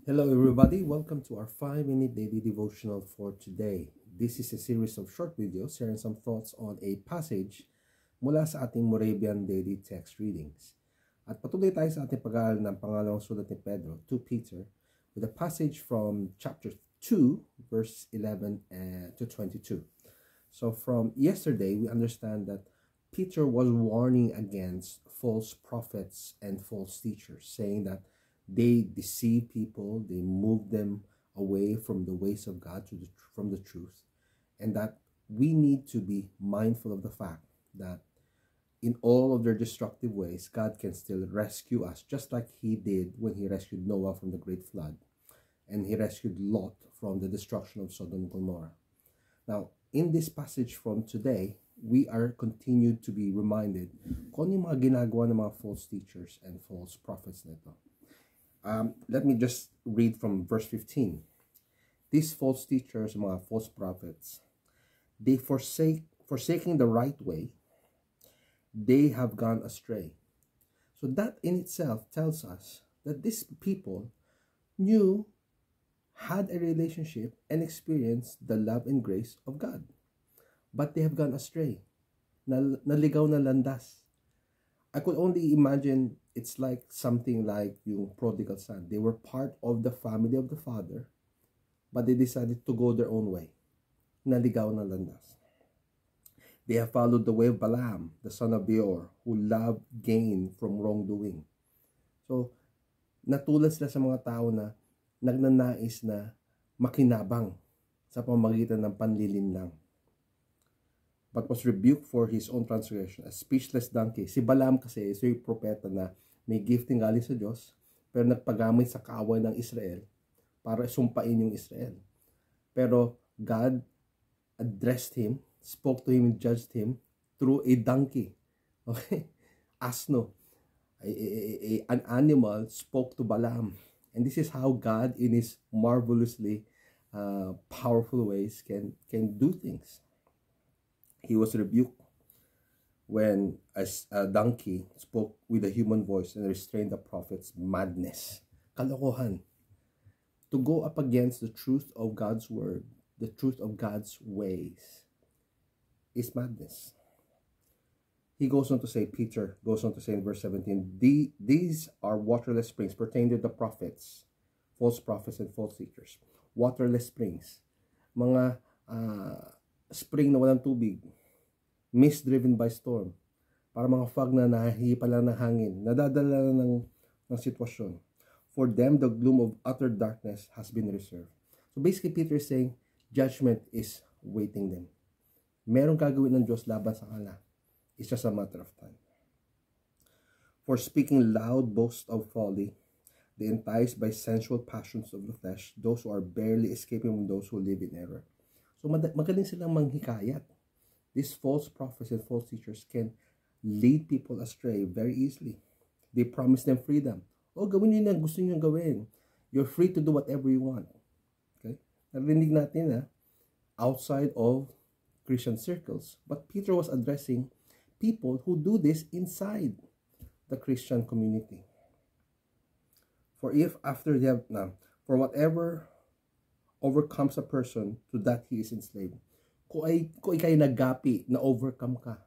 Hello, everybody. Welcome to our 5-minute daily devotional for today. This is a series of short videos sharing some thoughts on a passage mula sa ating Moravian daily text readings. At patuloy tayo sa ating pag-aaral ng pangalawang sulat ni Pedro to Peter with a passage from chapter 2, verse 11 to 22. So from yesterday, we understand that Peter was warning against false prophets and false teachers, saying that they deceive people, they move them away from the ways of God from the truth, and that we need to be mindful of the fact that in all of their destructive ways, God can still rescue us, just like He did when He rescued Noah from the great flood, and He rescued Lot from the destruction of Sodom and Gomorrah. Now, in this passage from today, we are continued to be reminded kung ano yung mga ginagawa ng mga false teachers and false prophets nito. Let me just read from verse 15. These false teachers, mga false prophets, they forsaking the right way, they have gone astray. So that in itself tells us that these people had a relationship and experienced the love and grace of God. But they have gone astray. Naligaw na landas. I could only imagine it's like something like yung prodigal son. They were part of the family of the father, but they decided to go their own way. Naligaw na landas. They have followed the way of Balaam, the son of Beor, who loved gain from wrongdoing. So, natulad sila sa mga tao na nagnanais na makinabang sa pamamagitan ng panlilinlang, but was rebuked for his own transgression, a speechless donkey. Si Balaam kasi, so yung propeta na may gifting galing sa Diyos, pero nagpagamit sa kaaway ng Israel para sumpain yung Israel. Pero God addressed him, spoke to him, and judged him through a donkey. Okay? Asno. An animal spoke to Balaam. And this is how God, in his marvelously powerful ways, can do things. He was rebuked when a donkey spoke with a human voice and restrained the prophet's madness. Kalokohan. To go up against the truth of God's word, the truth of God's ways, is madness. He goes on to say, Peter goes on to say in verse 17, these are waterless springs pertaining to the prophets, false prophets and false teachers. Waterless springs. Mga spring na walang tubig, mist driven by storm, para mga fog na nahihipa lang ng hangin, nadadala ng sitwasyon. For them, the gloom of utter darkness has been reserved. So basically, Peter is saying, judgment is waiting them. Merong gagawin ng Diyos laban sa kanila. It's just a matter of time. For speaking loud boast of folly, they entice by sensual passions of the flesh those who are barely escaping from those who live in error. So magaling silang manghikayat. These false prophets and false teachers can lead people astray very easily. They promise them freedom. Oh, gawin niyo na gusto niyo gawin. You're free to do whatever you want. Okay? Narinig natin outside of Christian circles. But Peter was addressing people who do this inside the Christian community. For if after they have for whatever overcomes a person, to that he is enslaved. Kung ikay naggapi, na-overcome ka,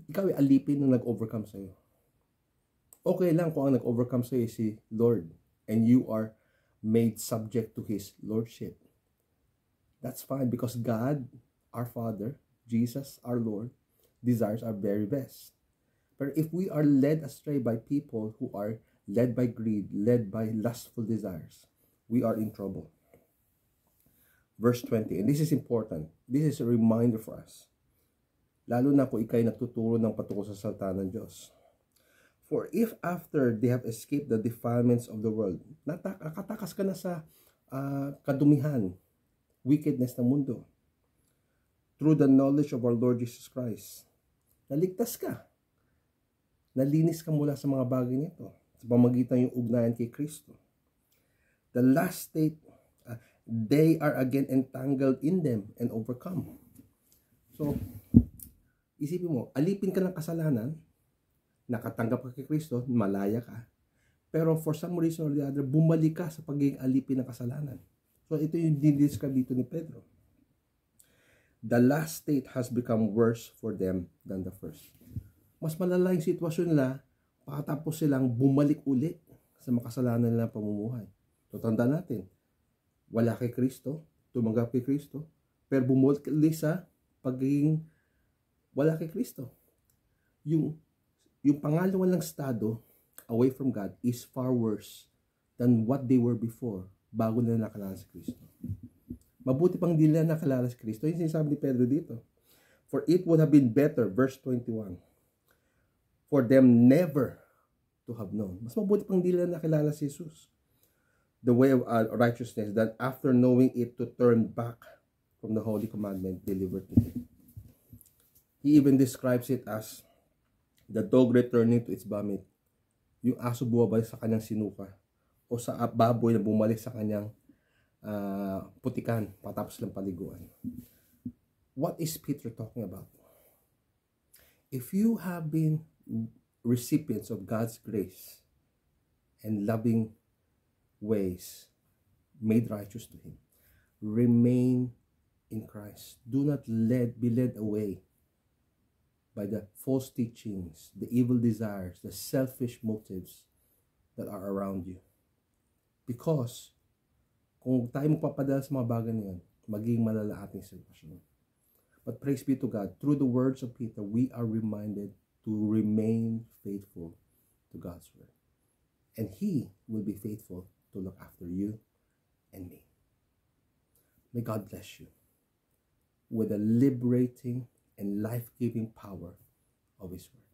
ikaw ay alipin nung nag-overcome sa'yo. Okay lang kung ang nag-overcome sa'yo si Lord and you are made subject to His Lordship. That's fine because God, our Father, Jesus, our Lord, desires our very best. But if we are led astray by people who are led by greed, led by lustful desires, we are in trouble. Verse 20, and this is important. This is a reminder for us. Lalo na kung ikay nagtuturo ng patungo sa salita ng Diyos. For if after they have escaped the defilements of the world, nakatakas ka na sa kadumihan, wickedness ng mundo, through the knowledge of our Lord Jesus Christ, naligtas ka. Nalinis ka mula sa mga bagay nito, sa pamagitan yung ugnayan kay Kristo. The last state, they are again entangled in them and overcome. So, isipin mo, alipin ka ng kasalanan, nakatanggap ka kay Kristo, malaya ka, Pero for some reason or the other, bumalik ka sa pagiging alipin ng kasalanan. So ito yung dinidescribe dito ni Pedro. The last state has become worse for them than the first. Mas malala yung sitwasyon nila, pagkatapos silang bumalik ulit sa makasalanan nilang pamumuhay. So tanda natin, wala kay Kristo, tumanggap kay Kristo, pero bumalik ulit sa pagiging wala kay Kristo. Yung pangalawang lang estado, away from God, is far worse than what they were before, bago nila nakilala si Kristo. Mabuti pang di nila nakilala si Kristo. Yung sinasabi ni Pedro dito. For it would have been better, verse 21, for them never to have known. Mas mabuti pang di nila nakilala si Jesus, the way of righteousness, than after knowing it to turn back from the holy commandment delivered to them. He even describes it as the dog returning to its vomit. Yung aso bumabalik sa kanyang sinuka, o sa baboy na bumalik sa kanyang putikan patapos ng paliguan. What is Peter talking about? If you have been recipients of God's grace and loving ways, made righteous to Him, remain in Christ. Do not be led away by the false teachings, the evil desires, the selfish motives that are around you. Because kung tayo magpapadala sa mga bagay na yan, magiging malala ating sitwasyon. But praise be to God, through the words of Peter, we are reminded to remain faithful to God's word. And He will be faithful to look after you and me. May God bless you with the liberating and life-giving power of His word.